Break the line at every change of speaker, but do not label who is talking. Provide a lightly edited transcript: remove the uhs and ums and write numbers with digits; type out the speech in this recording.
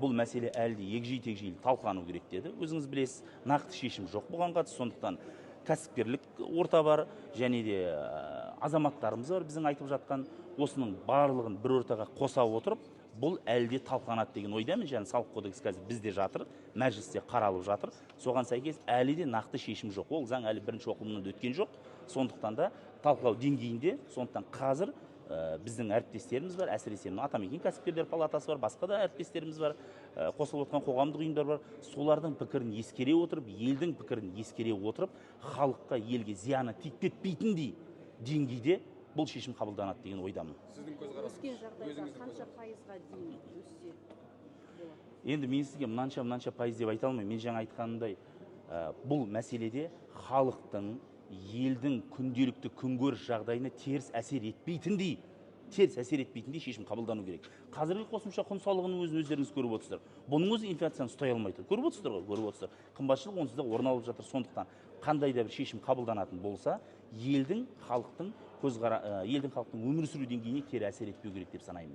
Бұл мәселе әлде егжей-тегжейлі талқылану керек деді. Өзіңіз білесіз, нақты шешім жоқ бұған қатысты. Сондықтан кәсіпкерлік орта бар, және де азаматтарымыз бар біздің айтып жатқан. Осының барлығын бір ортаға қоса отырып, бұл әлде талқыланады деген ойдамын. Және салық кодексі қазір бізде жатыр, мәжілісте қаралып жатыр. Соған сәйкес әлі де нақты шешім жоқ. Ол заң әлі бірінші оқылымнан өткен жоқ. Сондықтан да талқылау деңгейінде, сондықтан қазір біздің әріптестеріміз бар, әсіресе Атамекен кәсіпкерлер палатасы бар, басқа да әріптестеріміз бар, қосылып отқан қоғамдық ұйымдар бар. Солардың пікірін ескере отырып, елдің пікірін ескере отырып, халыққа, елге зияны тиктетпейтіндей деңгейде бұл шешім қабылданады деген ойдамын.
Сіздің көзқарасыңыз қанша пайызға дейін өссе болады?
Енді мен сізге мынанша пайыз деп айта алмаймын. Мен жаңа айтқанымдай, бұл мәселеде халықтың, елдің күнделікті күнкөріс жағдайына теріс әсер етпейтіндей шешім қабылдану керек. Қазіргі қосымша құн салығының өздеріңіз көріп отырсыздар. Бұның өзі инфляцияны ұстай алмайды. Көріп отырсыздар ғой, көріп отырсыздар. Қымбатшылық онсыз да орын алып жатыр. Сондықтан қандай да бір шешім қабылданатын болса, елдің халықтың өмір сүру деңгейіне кері әсер етпеу керек деп санаймын.